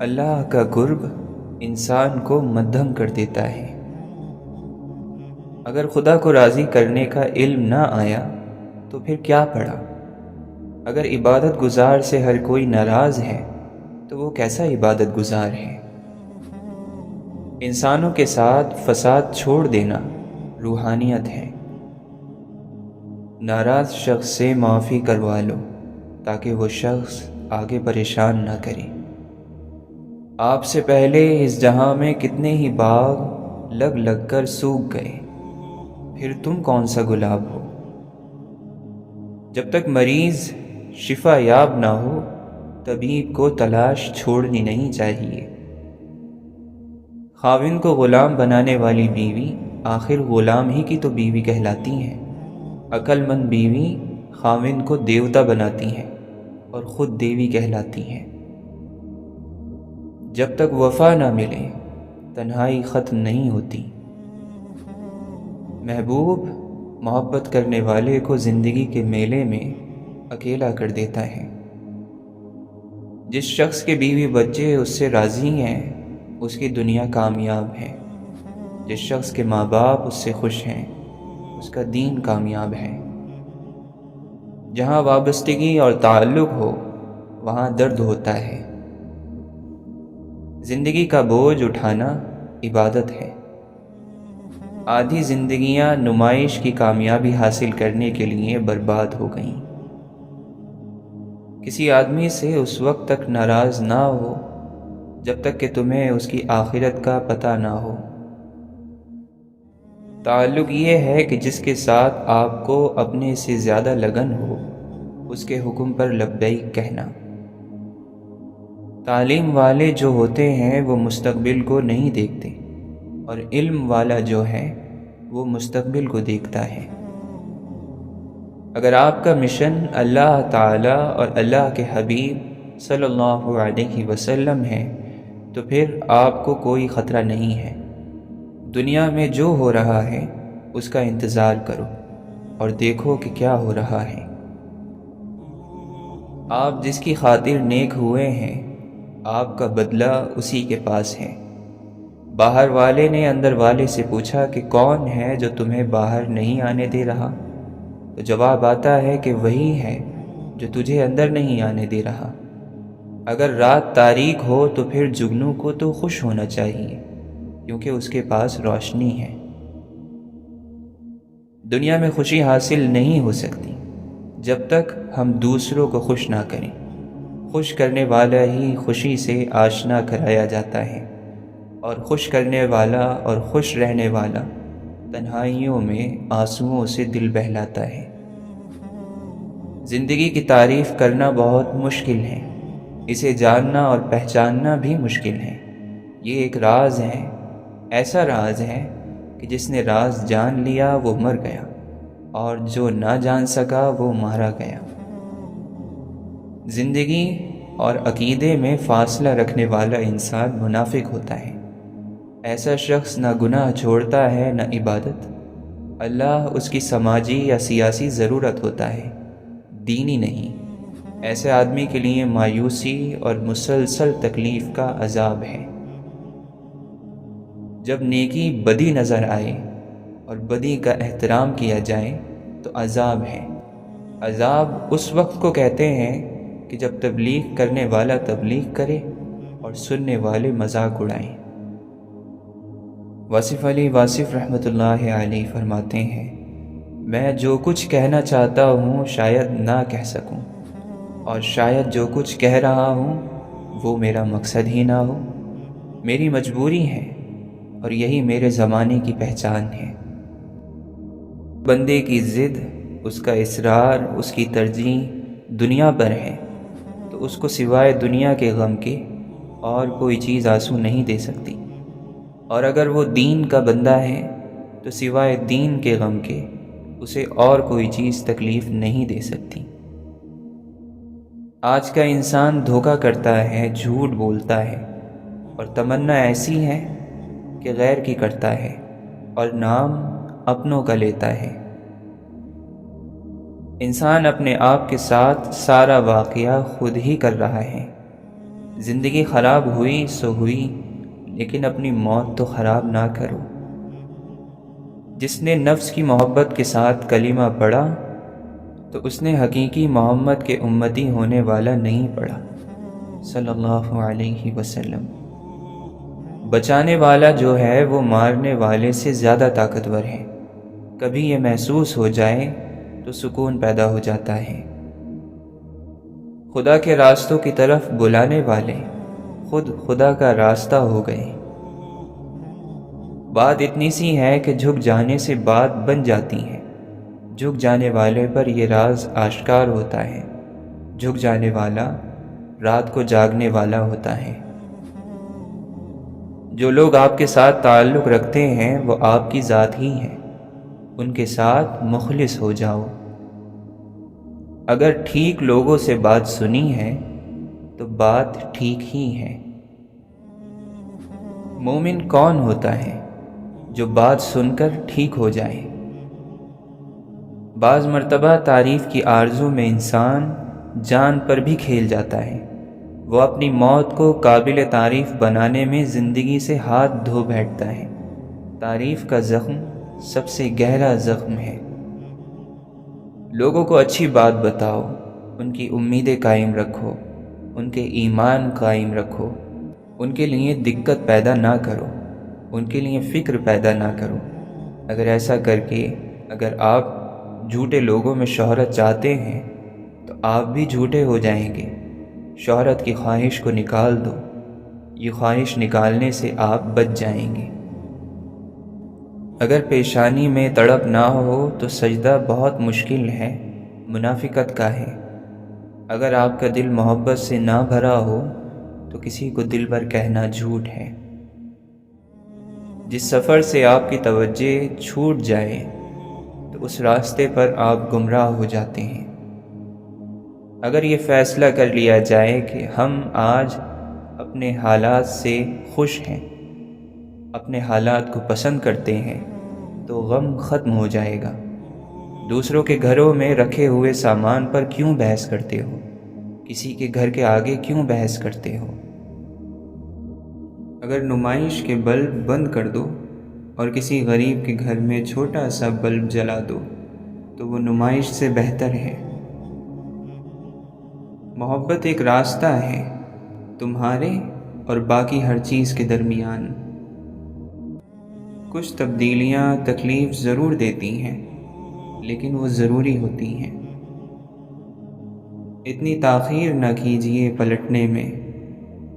اللہ کا قرب انسان کو مدھم کر دیتا ہے۔ اگر خدا کو راضی کرنے کا علم نہ آیا تو پھر کیا پڑھا؟ اگر عبادت گزار سے ہر کوئی ناراض ہے تو وہ کیسا عبادت گزار ہے؟ انسانوں کے ساتھ فساد چھوڑ دینا روحانیت ہے۔ ناراض شخص سے معافی کروا لو تاکہ وہ شخص آگے پریشان نہ کرے۔ آپ سے پہلے اس جہاں میں کتنے ہی باغ لگ لگ کر سوکھ گئے، پھر تم کون سا گلاب ہو؟ جب تک مریض شفا یاب نہ ہو طبیب کو تلاش چھوڑنی نہیں چاہیے۔ خاوند کو غلام بنانے والی بیوی آخر غلام ہی کی تو بیوی کہلاتی ہیں۔ عقل مند بیوی خاوند کو دیوتا بناتی ہیں اور خود دیوی کہلاتی ہیں۔ جب تک وفا نہ ملے تنہائی ختم نہیں ہوتی۔ محبوب محبت کرنے والے کو زندگی کے میلے میں اکیلا کر دیتا ہے۔ جس شخص کے بیوی بچے اس سے راضی ہیں اس کی دنیا کامیاب ہے۔ جس شخص کے ماں باپ اس سے خوش ہیں اس کا دین کامیاب ہے۔ جہاں وابستگی اور تعلق ہو وہاں درد ہوتا ہے۔ زندگی کا بوجھ اٹھانا عبادت ہے۔ آدھی زندگیاں نمائش کی کامیابی حاصل کرنے کے لیے برباد ہو گئیں۔ کسی آدمی سے اس وقت تک ناراض نہ ہو جب تک کہ تمہیں اس کی آخرت کا پتہ نہ ہو۔ تعلق یہ ہے کہ جس کے ساتھ آپ کو اپنے سے زیادہ لگن ہو اس کے حکم پر لبیک کہنا۔ تعلیم والے جو ہوتے ہیں وہ مستقبل کو نہیں دیکھتے اور علم والا جو ہے وہ مستقبل کو دیکھتا ہے۔ اگر آپ کا مشن اللہ تعالی اور اللہ کے حبیب صلی اللہ علیہ وسلم ہے تو پھر آپ کو کوئی خطرہ نہیں ہے۔ دنیا میں جو ہو رہا ہے اس کا انتظار کرو اور دیکھو کہ کیا ہو رہا ہے۔ آپ جس کی خاطر نیک ہوئے ہیں آپ کا بدلہ اسی کے پاس ہے۔ باہر والے نے اندر والے سے پوچھا کہ کون ہے جو تمہیں باہر نہیں آنے دے رہا؟ تو جواب آتا ہے کہ وہی ہے جو تجھے اندر نہیں آنے دے رہا۔ اگر رات تاریک ہو تو پھر جگنو کو تو خوش ہونا چاہیے کیونکہ اس کے پاس روشنی ہے۔ دنیا میں خوشی حاصل نہیں ہو سکتی جب تک ہم دوسروں کو خوش نہ کریں۔ خوش کرنے والا ہی خوشی سے آشنا کرایا جاتا ہے اور خوش کرنے والا اور خوش رہنے والا تنہائیوں میں آنسوؤں سے دل بہلاتا ہے۔ زندگی کی تعریف کرنا بہت مشکل ہے، اسے جاننا اور پہچاننا بھی مشکل ہے۔ یہ ایک راز ہے، ایسا راز ہے کہ جس نے راز جان لیا وہ مر گیا اور جو نہ جان سکا وہ مارا گیا۔ زندگی اور عقیدے میں فاصلہ رکھنے والا انسان منافق ہوتا ہے۔ ایسا شخص نہ گناہ چھوڑتا ہے نہ عبادت۔ اللہ اس کی سماجی یا سیاسی ضرورت ہوتا ہے، دینی نہیں۔ ایسے آدمی کے لیے مایوسی اور مسلسل تکلیف کا عذاب ہے۔ جب نیکی بدی نظر آئے اور بدی کا احترام کیا جائے تو عذاب ہے۔ عذاب اس وقت کو کہتے ہیں کہ جب تبلیغ کرنے والا تبلیغ کرے اور سننے والے مذاق اڑائیں۔ واصف علی واصف رحمۃ اللہ علیہ فرماتے ہیں، میں جو کچھ کہنا چاہتا ہوں شاید نہ کہہ سکوں، اور شاید جو کچھ کہہ رہا ہوں وہ میرا مقصد ہی نہ ہو۔ میری مجبوری ہے اور یہی میرے زمانے کی پہچان ہے۔ بندے کی ضد، اس کا اصرار، اس کی ترجیح دنیا پر ہے تو اس کو سوائے دنیا کے غم کے اور کوئی چیز آنسو نہیں دے سکتی، اور اگر وہ دین کا بندہ ہے تو سوائے دین کے غم کے اسے اور کوئی چیز تکلیف نہیں دے سکتی۔ آج کا انسان دھوکہ کرتا ہے، جھوٹ بولتا ہے اور تمنا ایسی ہے کہ غیر کی کرتا ہے اور نام اپنوں کا لیتا ہے۔ انسان اپنے آپ کے ساتھ سارا واقعہ خود ہی کر رہا ہے، زندگی خراب ہوئی سو ہوئی، لیکن اپنی موت تو خراب نہ کرو۔ جس نے نفس کی محبت کے ساتھ کلمہ پڑھا تو اس نے حقیقی محمد کے امتی ہونے والا نہیں پڑھا صلی اللہ علیہ وسلم۔ بچانے والا جو ہے وہ مارنے والے سے زیادہ طاقتور ہے۔ کبھی یہ محسوس ہو جائے تو سکون پیدا ہو جاتا ہے۔ خدا کے راستوں کی طرف بلانے والے خود خدا کا راستہ ہو گئے۔ بات اتنی سی ہے کہ جھک جانے سے بات بن جاتی ہے۔ جھک جانے والے پر یہ راز آشکار ہوتا ہے۔ جھک جانے والا رات کو جاگنے والا ہوتا ہے۔ جو لوگ آپ کے ساتھ تعلق رکھتے ہیں وہ آپ کی ذات ہی ہیں، ان کے ساتھ مخلص ہو جاؤ۔ اگر ٹھیک لوگوں سے بات سنی ہے تو بات ٹھیک ہی ہے۔ مومن کون ہوتا ہے جو بات سن کر ٹھیک ہو جائے؟ بعض مرتبہ تعریف کی آرزو میں انسان جان پر بھی کھیل جاتا ہے۔ وہ اپنی موت کو قابل تعریف بنانے میں زندگی سے ہاتھ دھو بیٹھتا ہے۔ تعریف کا زخم سب سے گہرا زخم ہے۔ لوگوں کو اچھی بات بتاؤ، ان کی امیدیں قائم رکھو، ان کے ایمان قائم رکھو، ان کے لیے دقت پیدا نہ کرو، ان کے لیے فکر پیدا نہ کرو۔ اگر ایسا کر کے اگر آپ جھوٹے لوگوں میں شہرت چاہتے ہیں تو آپ بھی جھوٹے ہو جائیں گے۔ شہرت کی خواہش کو نکال دو، یہ خواہش نکالنے سے آپ بچ جائیں گے۔ اگر پیشانی میں تڑپ نہ ہو تو سجدہ بہت مشکل ہے، منافقت کا ہے۔ اگر آپ کا دل محبت سے نہ بھرا ہو تو کسی کو دل بھر کہنا جھوٹ ہے۔ جس سفر سے آپ کی توجہ چھوٹ جائے تو اس راستے پر آپ گمراہ ہو جاتے ہیں۔ اگر یہ فیصلہ کر لیا جائے کہ ہم آج اپنے حالات سے خوش ہیں، اپنے حالات کو پسند کرتے ہیں، تو غم ختم ہو جائے گا۔ دوسروں کے گھروں میں رکھے ہوئے سامان پر کیوں بحث کرتے ہو؟ کسی کے گھر کے آگے کیوں بحث کرتے ہو؟ اگر نمائش کے بلب بند کر دو اور کسی غریب کے گھر میں چھوٹا سا بلب جلا دو تو وہ نمائش سے بہتر ہے۔ محبت ایک راستہ ہے تمہارے اور باقی ہر چیز کے درمیان۔ کچھ تبدیلیاں تکلیف ضرور دیتی ہیں لیکن وہ ضروری ہوتی ہیں۔ اتنی تاخیر نہ کیجیے پلٹنے میں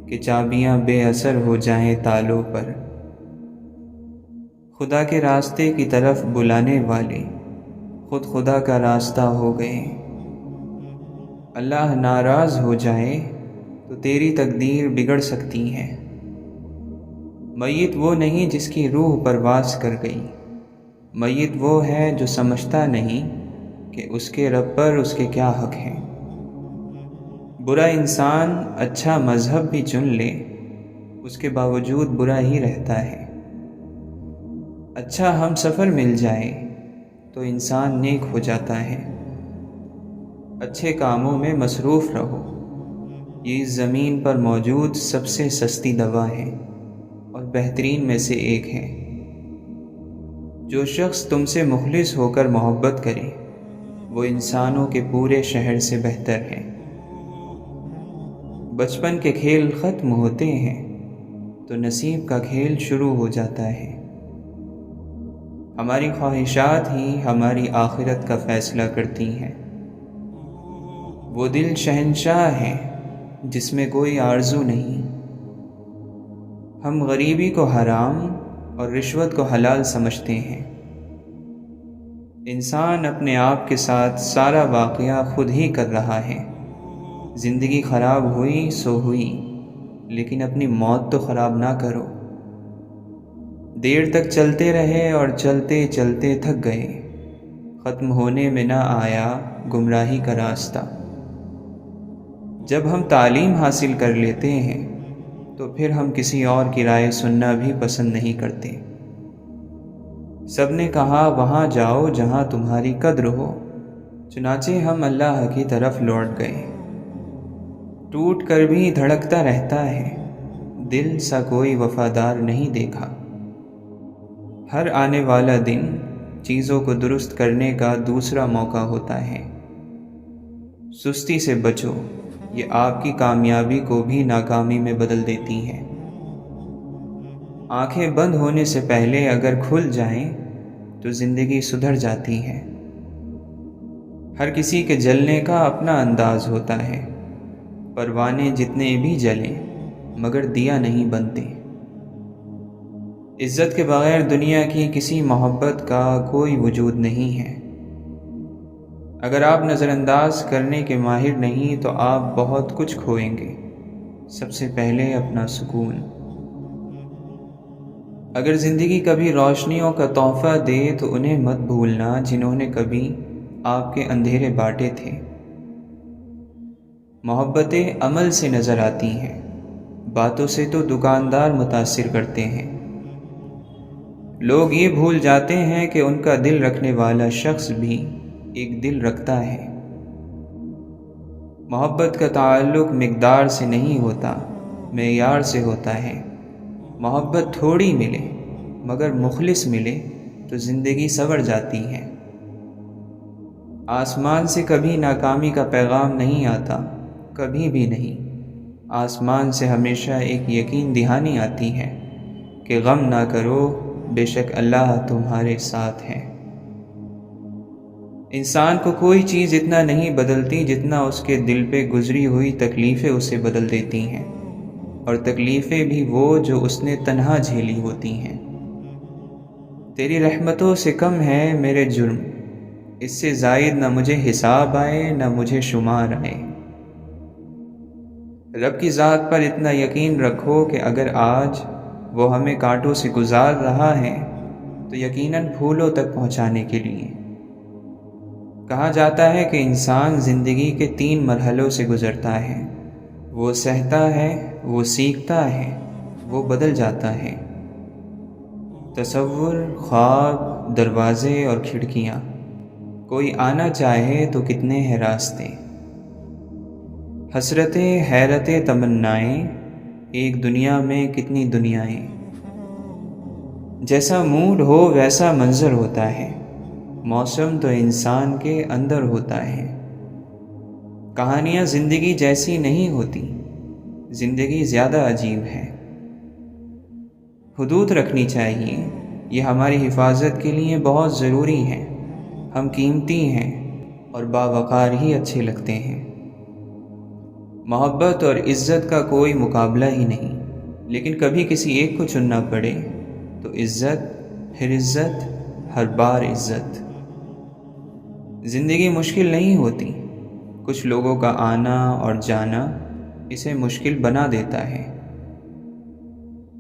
کہ چابیاں بے اثر ہو جائیں تالوں پر۔ خدا کے راستے کی طرف بلانے والے خود خدا کا راستہ ہو گئے۔ اللہ ناراض ہو جائے تو تیری تقدیر بگڑ سکتی ہے۔ میت وہ نہیں جس کی روح پرواز کر گئی، میت وہ ہے جو سمجھتا نہیں کہ اس کے رب پر اس کے کیا حق ہیں۔ برا انسان اچھا مذہب بھی چن لے، اس کے باوجود برا ہی رہتا ہے۔ اچھا ہم سفر مل جائے تو انسان نیک ہو جاتا ہے۔ اچھے کاموں میں مصروف رہو، یہ اس زمین پر موجود سب سے سستی دوا ہے اور بہترین میں سے ایک ہے۔ جو شخص تم سے مخلص ہو کر محبت کرے وہ انسانوں کے پورے شہر سے بہتر ہے۔ بچپن کے کھیل ختم ہوتے ہیں تو نصیب کا کھیل شروع ہو جاتا ہے۔ ہماری خواہشات ہی ہماری آخرت کا فیصلہ کرتی ہیں۔ وہ دل شہنشاہ ہے جس میں کوئی آرزو نہیں۔ ہم غریبی کو حرام اور رشوت کو حلال سمجھتے ہیں۔ انسان اپنے آپ کے ساتھ سارا واقعہ خود ہی کر رہا ہے۔ زندگی خراب ہوئی سو ہوئی، لیکن اپنی موت تو خراب نہ کرو۔ دیر تک چلتے رہے اور چلتے چلتے تھک گئے، ختم ہونے میں نہ آیا گمراہی کا راستہ۔ جب ہم تعلیم حاصل کر لیتے ہیں تو پھر ہم کسی اور کی رائے سننا بھی پسند نہیں کرتے۔ سب نے کہا وہاں جاؤ جہاں تمہاری قدر ہو، چنانچہ ہم اللہ کی طرف لوٹ گئے۔ ٹوٹ کر بھی دھڑکتا رہتا ہے، دل سا کوئی وفادار نہیں دیکھا۔ ہر آنے والا دن چیزوں کو درست کرنے کا دوسرا موقع ہوتا ہے۔ سستی سے بچو، یہ آپ کی کامیابی کو بھی ناکامی میں بدل دیتی ہے۔ آنکھیں بند ہونے سے پہلے اگر کھل جائیں تو زندگی سدھر جاتی ہے۔ ہر کسی کے جلنے کا اپنا انداز ہوتا ہے، پروانے جتنے بھی جلیں مگر دیا نہیں بنتے۔ عزت کے بغیر دنیا کی کسی محبت کا کوئی وجود نہیں ہے۔ اگر آپ نظر انداز کرنے کے ماہر نہیں تو آپ بہت کچھ کھوئیں گے، سب سے پہلے اپنا سکون۔ اگر زندگی کبھی روشنیوں کا تحفہ دے تو انہیں مت بھولنا جنہوں نے کبھی آپ کے اندھیرے بانٹے تھے۔ محبتیں عمل سے نظر آتی ہیں، باتوں سے تو دکاندار متاثر کرتے ہیں۔ لوگ یہ بھول جاتے ہیں کہ ان کا دل رکھنے والا شخص بھی ایک دل رکھتا ہے۔ محبت کا تعلق مقدار سے نہیں ہوتا، معیار سے ہوتا ہے۔ محبت تھوڑی ملے مگر مخلص ملے تو زندگی سنور جاتی ہے۔ آسمان سے کبھی ناکامی کا پیغام نہیں آتا، کبھی بھی نہیں۔ آسمان سے ہمیشہ ایک یقین دہانی آتی ہے کہ غم نہ کرو، بے شک اللہ تمہارے ساتھ ہے۔ انسان کو کوئی چیز اتنا نہیں بدلتی جتنا اس کے دل پہ گزری ہوئی تکلیفیں اسے بدل دیتی ہیں، اور تکلیفیں بھی وہ جو اس نے تنہا جھیلی ہوتی ہیں۔ تیری رحمتوں سے کم ہے میرے جرم، اس سے زائد نہ مجھے حساب آئے نہ مجھے شمار آئے۔ رب کی ذات پر اتنا یقین رکھو کہ اگر آج وہ ہمیں کانٹوں سے گزار رہا ہے تو یقیناً پھولوں تک پہنچانے کے لیے۔ کہا جاتا ہے کہ انسان زندگی کے 3 مرحلوں سے گزرتا ہے، وہ سہتا ہے، وہ سیکھتا ہے، وہ بدل جاتا ہے۔ تصور، خواب، دروازے اور کھڑکیاں، کوئی آنا چاہے تو کتنے ہیں راستے۔ حسرتیں، حیرتیں، تمنائیں، ایک دنیا میں کتنی دنیائیں۔ جیسا موڈ ہو ویسا منظر ہوتا ہے، موسم تو انسان کے اندر ہوتا ہے۔ کہانیاں زندگی جیسی نہیں ہوتی، زندگی زیادہ عجیب ہے۔ حدود رکھنی چاہیے، یہ ہماری حفاظت کے لیے بہت ضروری ہے۔ ہم قیمتی ہیں اور باوقار ہی اچھے لگتے ہیں۔ محبت اور عزت کا کوئی مقابلہ ہی نہیں، لیکن کبھی کسی ایک کو چننا پڑے تو عزت، پھر عزت، ہر بار عزت۔ زندگی مشکل نہیں ہوتی، کچھ لوگوں کا آنا اور جانا اسے مشکل بنا دیتا ہے۔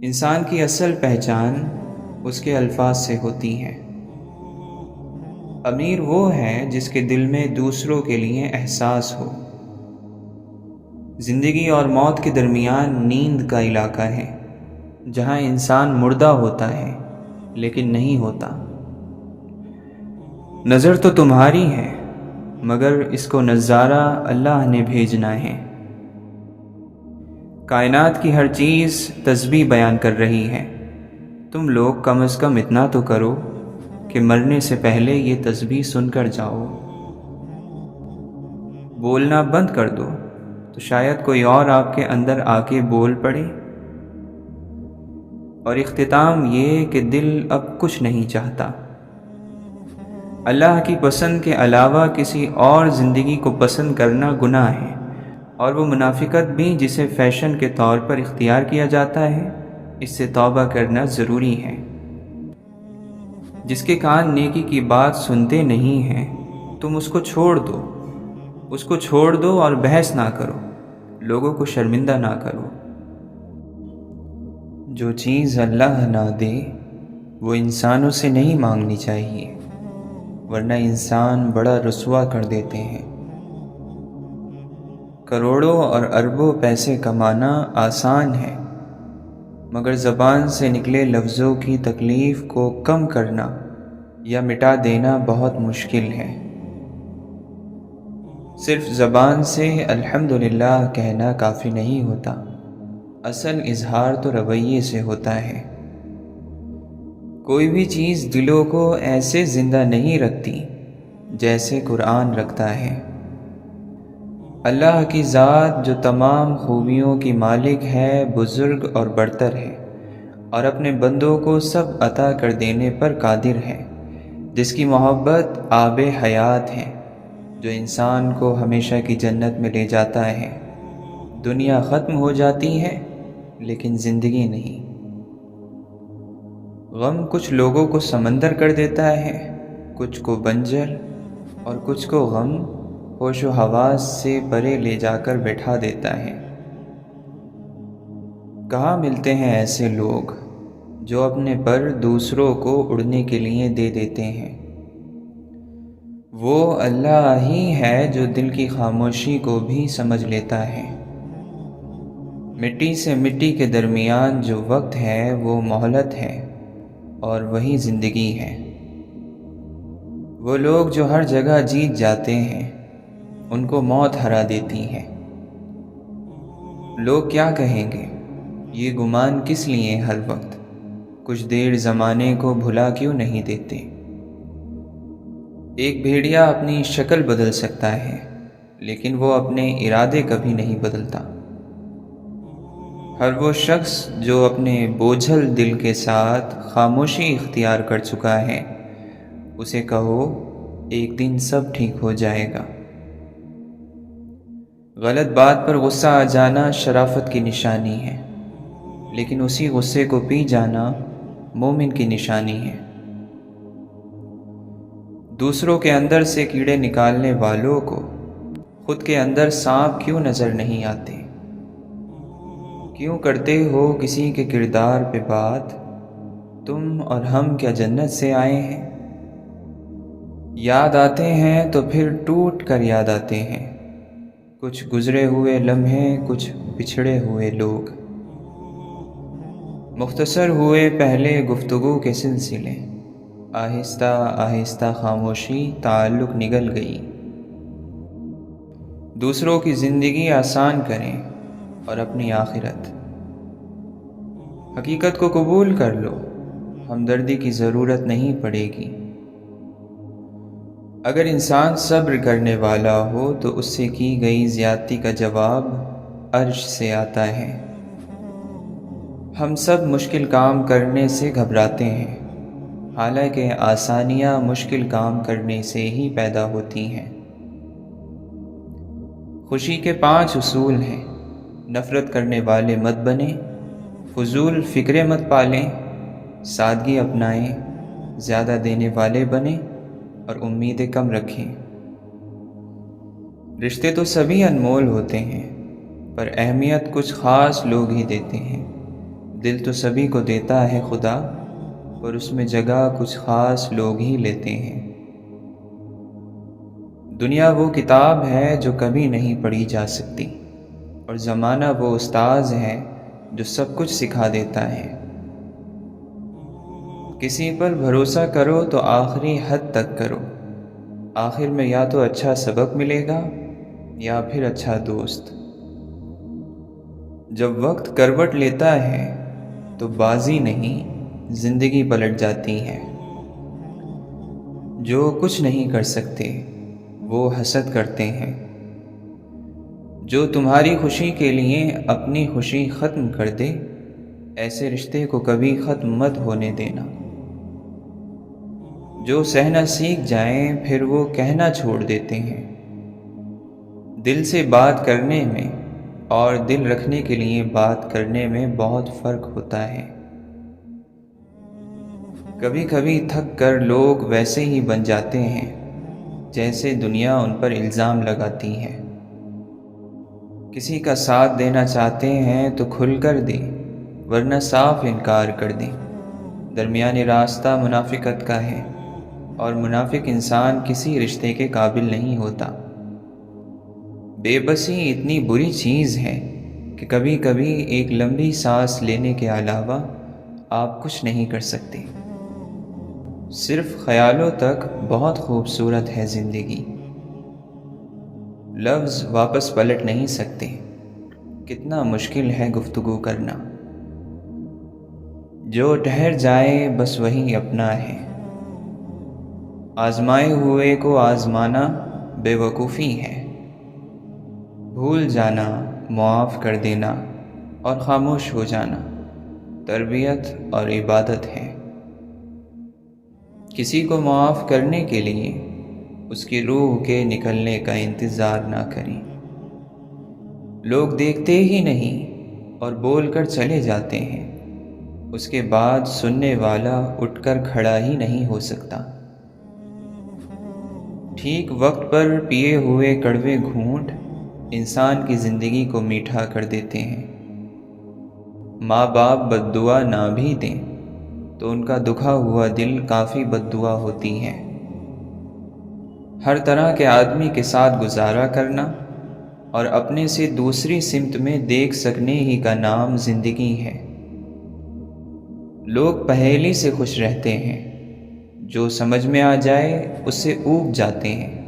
انسان کی اصل پہچان اس کے الفاظ سے ہوتی ہے۔ امیر وہ ہے جس کے دل میں دوسروں کے لیے احساس ہو۔ زندگی اور موت کے درمیان نیند کا علاقہ ہے، جہاں انسان مردہ ہوتا ہے لیکن نہیں ہوتا۔ نظر تو تمہاری ہے مگر اس کو نظارہ اللہ نے بھیجنا ہے۔ کائنات کی ہر چیز تسبیح بیان کر رہی ہے، تم لوگ کم از کم اتنا تو کرو کہ مرنے سے پہلے یہ تسبیح سن کر جاؤ۔ بولنا بند کر دو تو شاید کوئی اور آپ کے اندر آ کے بول پڑے۔ اور اختتام یہ کہ دل اب کچھ نہیں چاہتا۔ اللہ کی پسند کے علاوہ کسی اور زندگی کو پسند کرنا گناہ ہے، اور وہ منافقت بھی جسے فیشن کے طور پر اختیار کیا جاتا ہے، اس سے توبہ کرنا ضروری ہے۔ جس کے کان نیکی کی بات سنتے نہیں ہیں، تم اس کو چھوڑ دو، اس کو چھوڑ دو اور بحث نہ کرو، لوگوں کو شرمندہ نہ کرو۔ جو چیز اللہ نہ دے وہ انسانوں سے نہیں مانگنی چاہیے، ورنہ انسان بڑا رسوا کر دیتے ہیں۔ کروڑوں اور اربوں پیسے کمانا آسان ہے، مگر زبان سے نکلے لفظوں کی تکلیف کو کم کرنا یا مٹا دینا بہت مشکل ہے۔ صرف زبان سے الحمدللہ کہنا کافی نہیں ہوتا، اصل اظہار تو رویے سے ہوتا ہے۔ کوئی بھی چیز دلوں کو ایسے زندہ نہیں رکھتی جیسے قرآن رکھتا ہے۔ اللہ کی ذات جو تمام خوبیوں کی مالک ہے، بزرگ اور برتر ہے، اور اپنے بندوں کو سب عطا کر دینے پر قادر ہے، جس کی محبت آب حیات ہے، جو انسان کو ہمیشہ کی جنت میں لے جاتا ہے۔ دنیا ختم ہو جاتی ہے لیکن زندگی نہیں۔ غم کچھ لوگوں کو سمندر کر دیتا ہے، کچھ کو بنجر، اور کچھ کو غم ہوش و حواس سے پرے لے جا کر بٹھا دیتا ہے۔ کہاں ملتے ہیں ایسے لوگ جو اپنے پر دوسروں کو اڑنے کے لیے دے دیتے ہیں؟ وہ اللہ ہی ہے جو دل کی خاموشی کو بھی سمجھ لیتا ہے۔ مٹی سے مٹی کے درمیان جو وقت ہے وہ مہلت ہے، اور وہی زندگی ہے۔ وہ لوگ جو ہر جگہ جیت جاتے ہیں، ان کو موت ہرا دیتی ہے۔ لوگ کیا کہیں گے، یہ گمان کس لیے ہر وقت؟ کچھ دیر زمانے کو بھلا کیوں نہیں دیتے؟ ایک بھیڑیا اپنی شکل بدل سکتا ہے، لیکن وہ اپنے ارادے کبھی نہیں بدلتا۔ ہر وہ شخص جو اپنے بوجھل دل کے ساتھ خاموشی اختیار کر چکا ہے، اسے کہو ایک دن سب ٹھیک ہو جائے گا۔ غلط بات پر غصہ آ جانا شرافت کی نشانی ہے، لیکن اسی غصے کو پی جانا مومن کی نشانی ہے۔ دوسروں کے اندر سے کیڑے نکالنے والوں کو خود کے اندر سانپ کیوں نظر نہیں آتے؟ کیوں کرتے ہو کسی کے کردار پہ بات؟ تم اور ہم کیا جنت سے آئے ہیں؟ یاد آتے ہیں تو پھر ٹوٹ کر یاد آتے ہیں، کچھ گزرے ہوئے لمحے، کچھ بچھڑے ہوئے لوگ، مختصر ہوئے پہلے گفتگو کے سلسلے، آہستہ آہستہ خاموشی تعلق نگل گئی۔ دوسروں کی زندگی آسان کریں اور اپنی آخرت۔ حقیقت کو قبول کر لو، ہمدردی کی ضرورت نہیں پڑے گی۔ اگر انسان صبر کرنے والا ہو تو اس سے کی گئی زیادتی کا جواب عرش سے آتا ہے۔ ہم سب مشکل کام کرنے سے گھبراتے ہیں، حالانکہ آسانیاں مشکل کام کرنے سے ہی پیدا ہوتی ہیں۔ خوشی کے 5 اصول ہیں: نفرت کرنے والے مت بنیں، فضول فکریں مت پالیں، سادگی اپنائیں، زیادہ دینے والے بنیں، اور امیدیں کم رکھیں۔ رشتے تو سبھی انمول ہوتے ہیں، پر اہمیت کچھ خاص لوگ ہی دیتے ہیں۔ دل تو سبھی کو دیتا ہے خدا، پر اس میں جگہ کچھ خاص لوگ ہی لیتے ہیں۔ دنیا وہ کتاب ہے جو کبھی نہیں پڑھی جا سکتی، اور زمانہ وہ استاذ ہے جو سب کچھ سکھا دیتا ہے۔ کسی پر بھروسہ کرو تو آخری حد تک کرو، آخر میں یا تو اچھا سبق ملے گا یا پھر اچھا دوست۔ جب وقت کروٹ لیتا ہے تو بازی نہیں، زندگی پلٹ جاتی ہے۔ جو کچھ نہیں کر سکتے وہ حسد کرتے ہیں۔ جو تمہاری خوشی کے لیے اپنی خوشی ختم کر دے، ایسے رشتے کو کبھی ختم مت ہونے دینا۔ جو سہنا سیکھ جائیں پھر وہ کہنا چھوڑ دیتے ہیں۔ دل سے بات کرنے میں اور دل رکھنے کے لیے بات کرنے میں بہت فرق ہوتا ہے۔ کبھی کبھی تھک کر لوگ ویسے ہی بن جاتے ہیں جیسے دنیا ان پر الزام لگاتی ہے۔ کسی کا ساتھ دینا چاہتے ہیں تو کھل کر دیں، ورنہ صاف انکار کر دیں۔ درمیانی راستہ منافقت کا ہے، اور منافق انسان کسی رشتے کے قابل نہیں ہوتا۔ بے بسی اتنی بری چیز ہے کہ کبھی کبھی ایک لمبی سانس لینے کے علاوہ آپ کچھ نہیں کر سکتے۔ صرف خیالوں تک بہت خوبصورت ہے زندگی۔ لفظ واپس پلٹ نہیں سکتے، کتنا مشکل ہے گفتگو کرنا۔ جو ٹھہر جائے بس وہی اپنا ہے، آزمائے ہوئے کو آزمانا بے وقوفی ہے۔ بھول جانا، معاف کر دینا اور خاموش ہو جانا تربیت اور عبادت ہے۔ کسی کو معاف کرنے کے لیے اس کی روح کے نکلنے کا انتظار نہ کریں۔ لوگ دیکھتے ہی نہیں اور بول کر چلے جاتے ہیں، اس کے بعد سننے والا اٹھ کر کھڑا ہی نہیں ہو سکتا۔ ٹھیک وقت پر پیے ہوئے کڑوے گھونٹ انسان کی زندگی کو میٹھا کر دیتے ہیں۔ ماں باپ بد دعا نہ بھی دیں تو ان کا دکھا ہوا دل کافی بد دعا ہوتی ہے۔ ہر طرح کے آدمی کے ساتھ گزارا کرنا اور اپنے سے دوسری سمت میں دیکھ سکنے ہی کا نام زندگی ہے۔ لوگ پہیلی سے خوش رہتے ہیں، جو سمجھ میں آ جائے اس سے اوب جاتے ہیں،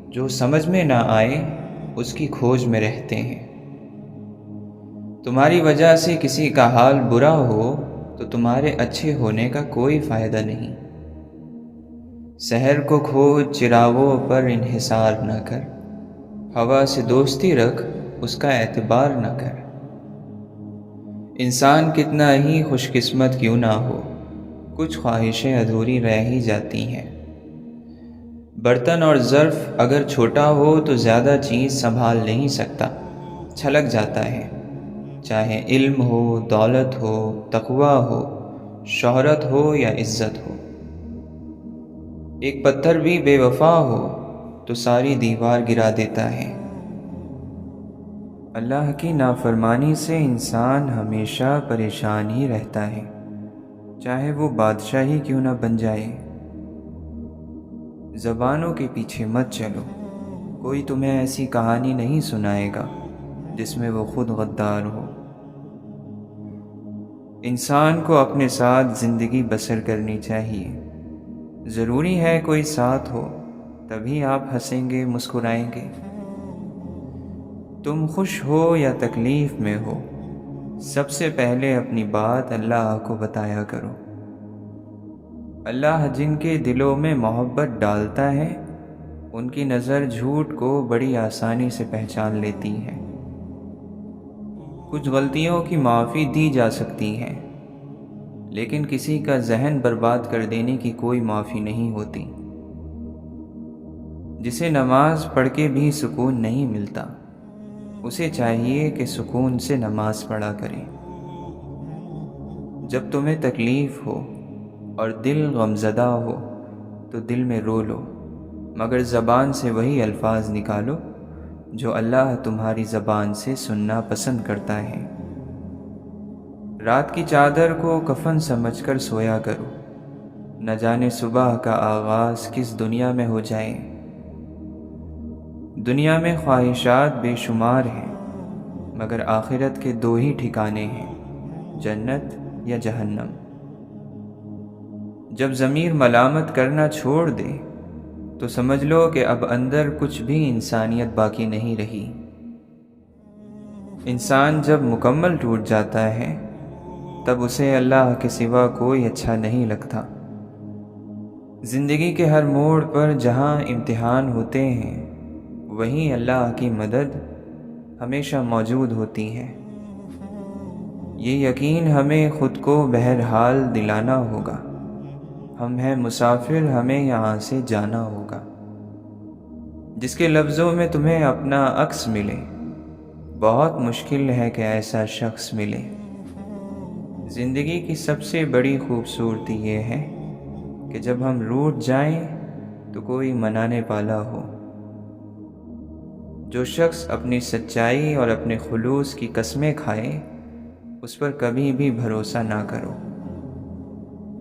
جو سمجھ میں نہ آئے اس کی کھوج میں رہتے ہیں۔ تمہاری وجہ سے کسی کا حال برا ہو تو تمہارے اچھے ہونے کا کوئی فائدہ نہیں۔ سحر کو کھوج چراغوں پر انحصار نہ کر، ہوا سے دوستی رکھ اس کا اعتبار نہ کر۔ انسان کتنا ہی خوش قسمت کیوں نہ ہو، کچھ خواہشیں ادھوری رہ ہی جاتی ہیں۔ برتن اور ظرف اگر چھوٹا ہو تو زیادہ چیز سنبھال نہیں سکتا، چھلک جاتا ہے۔ چاہے علم ہو، دولت ہو، تقوی ہو، شہرت ہو یا عزت ہو۔ ایک پتھر بھی بے وفا ہو تو ساری دیوار گرا دیتا ہے۔ اللہ کی نافرمانی سے انسان ہمیشہ پریشان ہی رہتا ہے، چاہے وہ بادشاہ ہی کیوں نہ بن جائے۔ زبانوں کے پیچھے مت چلو، کوئی تمہیں ایسی کہانی نہیں سنائے گا جس میں وہ خود غدار ہو۔ انسان کو اپنے ساتھ زندگی بسر کرنی چاہیے۔ ضروری ہے کوئی ساتھ ہو، تبھی آپ ہنسیں گے، مسکرائیں گے۔ تم خوش ہو یا تکلیف میں ہو، سب سے پہلے اپنی بات اللہ کو بتایا کرو۔ اللہ جن کے دلوں میں محبت ڈالتا ہے، ان کی نظر جھوٹ کو بڑی آسانی سے پہچان لیتی ہے۔ کچھ غلطیوں کی معافی دی جا سکتی ہے، لیکن کسی کا ذہن برباد کر دینے کی کوئی معافی نہیں ہوتی۔ جسے نماز پڑھ کے بھی سکون نہیں ملتا، اسے چاہیے کہ سکون سے نماز پڑھا کرے۔ جب تمہیں تکلیف ہو اور دل غمزدہ ہو تو دل میں رو لو، مگر زبان سے وہی الفاظ نکالو جو اللہ تمہاری زبان سے سننا پسند کرتا ہے۔ رات کی چادر کو کفن سمجھ کر سویا کرو، نہ جانے صبح کا آغاز کس دنیا میں ہو جائے۔ دنیا میں خواہشات بے شمار ہیں، مگر آخرت کے دو ہی ٹھکانے ہیں، جنت یا جہنم۔ جب ضمیر ملامت کرنا چھوڑ دے تو سمجھ لو کہ اب اندر کچھ بھی انسانیت باقی نہیں رہی۔ انسان جب مکمل ٹوٹ جاتا ہے تب اسے اللہ کے سوا کوئی اچھا نہیں لگتا۔ زندگی کے ہر موڑ پر جہاں امتحان ہوتے ہیں، وہیں اللہ کی مدد ہمیشہ موجود ہوتی ہے۔ یہ یقین ہمیں خود کو بہرحال دلانا ہوگا، ہم ہیں مسافر، ہمیں یہاں سے جانا ہوگا۔ جس کے لفظوں میں تمہیں اپنا عکس ملے، بہت مشکل ہے کہ ایسا شخص ملے۔ زندگی کی سب سے بڑی خوبصورتی یہ ہے کہ جب ہم روٹھ جائیں تو کوئی منانے والا ہو۔ جو شخص اپنی سچائی اور اپنے خلوص کی قسمیں کھائے، اس پر کبھی بھی بھروسہ نہ کرو۔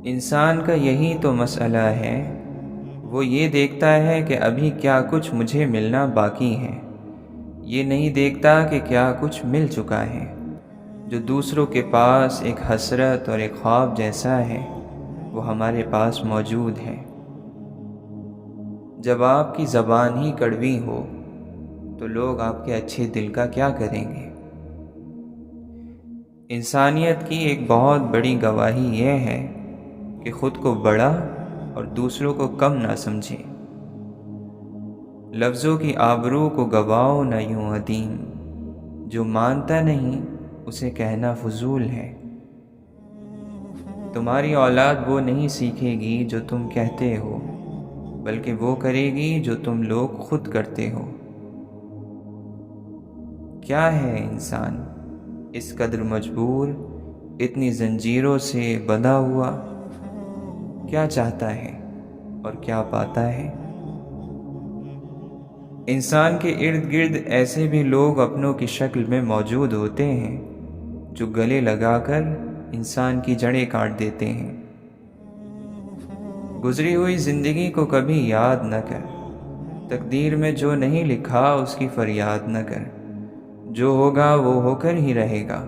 انسان کا یہی تو مسئلہ ہے، وہ یہ دیکھتا ہے کہ ابھی کیا کچھ مجھے ملنا باقی ہے، یہ نہیں دیکھتا کہ کیا کچھ مل چکا ہے۔ جو دوسروں کے پاس ایک حسرت اور ایک خواب جیسا ہے، وہ ہمارے پاس موجود ہے۔ جب آپ کی زبان ہی کڑوی ہو تو لوگ آپ کے اچھے دل کا کیا کریں گے؟ انسانیت کی ایک بہت بڑی گواہی یہ ہے کہ خود کو بڑا اور دوسروں کو کم نہ سمجھیں۔ لفظوں کی آبرو کو گواؤ نہ یوں عدیم، جو مانتا نہیں اسے کہنا فضول ہے۔ تمہاری اولاد وہ نہیں سیکھے گی جو تم کہتے ہو، بلکہ وہ کرے گی جو تم لوگ خود کرتے ہو۔ کیا ہے انسان اس قدر مجبور، اتنی زنجیروں سے بندھا ہوا؟ کیا چاہتا ہے اور کیا پاتا ہے؟ انسان کے ارد گرد ایسے بھی لوگ اپنوں کی شکل میں موجود ہوتے ہیں جو گلے لگا کر انسان کی جڑیں کاٹ دیتے ہیں۔ گزری ہوئی زندگی کو کبھی یاد نہ کر، تقدیر میں جو نہیں لکھا اس کی فریاد نہ کر، جو ہوگا وہ ہو کر ہی رہے گا،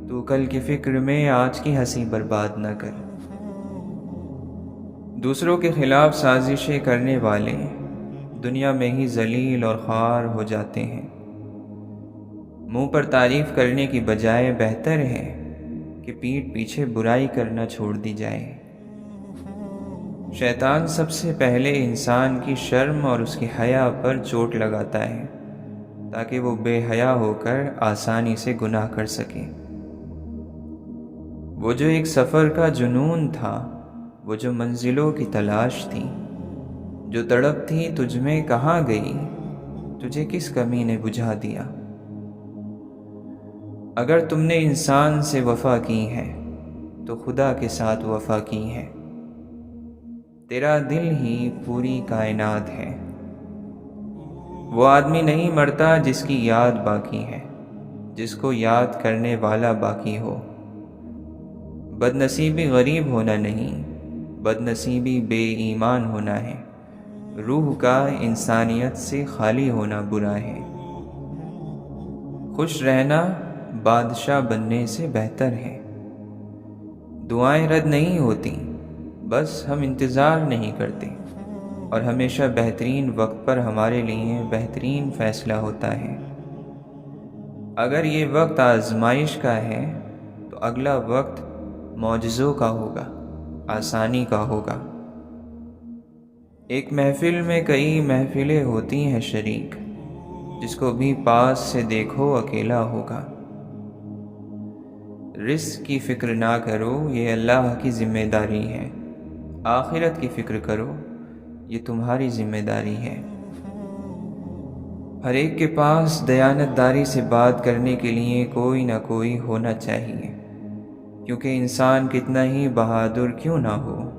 تو کل کی فکر میں آج کی ہنسی برباد نہ کر۔ دوسروں کے خلاف سازشیں کرنے والے دنیا میں ہی ذلیل اور خوار ہو جاتے ہیں۔ منہ پر تعریف کرنے کی بجائے بہتر ہے کہ پیٹھ پیچھے برائی کرنا چھوڑ دی جائے۔ شیطان سب سے پہلے انسان کی شرم اور اس کی حیا پر چوٹ لگاتا ہے تاکہ وہ بے حیا ہو کر آسانی سے گناہ کر سکے۔ وہ جو ایک سفر کا جنون تھا، وہ جو منزلوں کی تلاش تھی، جو تڑپ تھی تجھ میں کہاں گئی، تجھے کس کمی نے بجھا دیا؟ اگر تم نے انسان سے وفا کی ہے تو خدا کے ساتھ وفا کی ہے۔ تیرا دل ہی پوری کائنات ہے۔ وہ آدمی نہیں مرتا جس کی یاد باقی ہے، جس کو یاد کرنے والا باقی ہو۔ بد نصیبی غریب ہونا نہیں، بد نصیبی بے ایمان ہونا ہے۔ روح کا انسانیت سے خالی ہونا برا ہے۔ خوش رہنا بادشاہ بننے سے بہتر ہے۔ دعائیں رد نہیں ہوتی، بس ہم انتظار نہیں کرتے، اور ہمیشہ بہترین وقت پر ہمارے لیے بہترین فیصلہ ہوتا ہے۔ اگر یہ وقت آزمائش کا ہے تو اگلا وقت معجزوں کا ہوگا، آسانی کا ہوگا۔ ایک محفل میں کئی محفلیں ہوتی ہیں شریک، جس کو بھی پاس سے دیکھو اکیلا ہوگا۔ رزق کی فکر نہ کرو، یہ اللہ کی ذمہ داری ہے۔ آخرت کی فکر کرو، یہ تمہاری ذمہ داری ہے۔ ہر ایک کے پاس دیانت داری سے بات کرنے کے لیے کوئی نہ کوئی ہونا چاہیے، کیونکہ انسان کتنا ہی بہادر کیوں نہ ہو،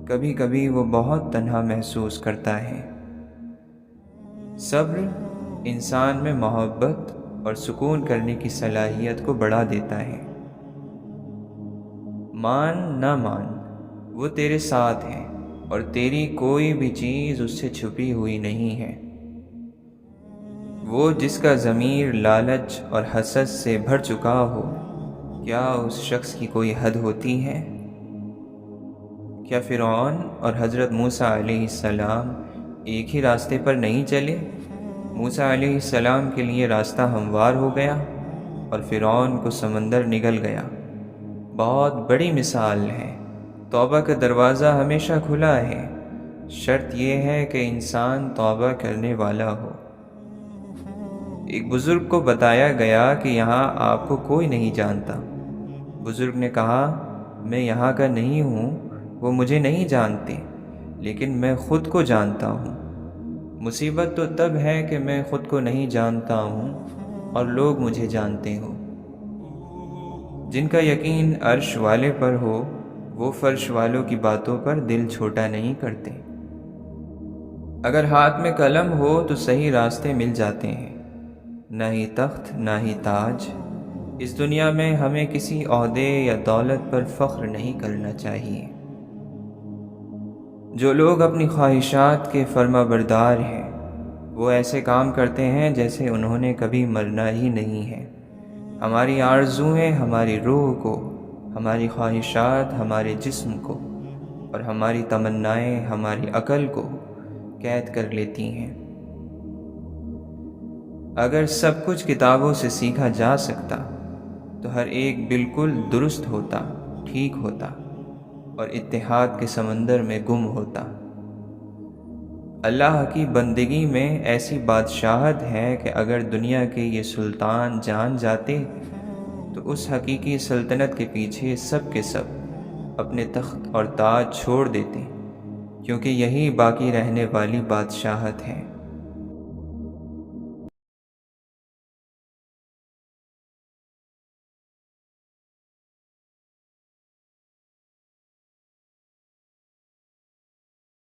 کبھی کبھی وہ بہت تنہا محسوس کرتا ہے۔ صبر انسان میں محبت اور سکون کرنے کی صلاحیت کو بڑھا دیتا ہے۔ مان نہ مان، وہ تیرے ساتھ ہے، اور تیری کوئی بھی چیز اس سے چھپی ہوئی نہیں ہے۔ وہ جس کا ضمیر لالچ اور حسد سے بھر چکا ہو، کیا اس شخص کی کوئی حد ہوتی ہے؟ کیا فرعون اور حضرت موسیٰ علیہ السلام ایک ہی راستے پر نہیں چلے؟ موسیٰ علیہ السلام کے لیے راستہ ہموار ہو گیا اور فرعون کو سمندر نگل گیا۔ بہت بڑی مثال ہے۔ توبہ کا دروازہ ہمیشہ کھلا ہے، شرط یہ ہے کہ انسان توبہ کرنے والا ہو۔ ایک بزرگ کو بتایا گیا کہ یہاں آپ کو کوئی نہیں جانتا۔ بزرگ نے کہا، میں یہاں کا نہیں ہوں، وہ مجھے نہیں جانتے، لیکن میں خود کو جانتا ہوں۔ مصیبت تو تب ہے کہ میں خود کو نہیں جانتا ہوں اور لوگ مجھے جانتے ہوں۔ جن کا یقین عرش والے پر ہو، وہ فرش والوں کی باتوں پر دل چھوٹا نہیں کرتے۔ اگر ہاتھ میں قلم ہو تو صحیح راستے مل جاتے ہیں، نہ ہی تخت نہ ہی تاج۔ اس دنیا میں ہمیں کسی عہدے یا دولت پر فخر نہیں کرنا چاہیے۔ جو لوگ اپنی خواہشات کے فرما بردار ہیں، وہ ایسے کام کرتے ہیں جیسے انہوں نے کبھی مرنا ہی نہیں ہے۔ ہماری آرزوئیں ہماری روح کو، ہماری خواہشات ہمارے جسم کو، اور ہماری تمنائیں ہماری عقل کو قید کر لیتی ہیں۔ اگر سب کچھ کتابوں سے سیکھا جا سکتا تو ہر ایک بالکل درست ہوتا، ٹھیک ہوتا اور اتحاد کے سمندر میں گم ہوتا۔ اللہ کی بندگی میں ایسی بادشاہت ہے کہ اگر دنیا کے یہ سلطان جان جاتے تو اس حقیقی سلطنت کے پیچھے سب کے سب اپنے تخت اور تاج چھوڑ دیتے، کیونکہ یہی باقی رہنے والی بادشاہت ہے۔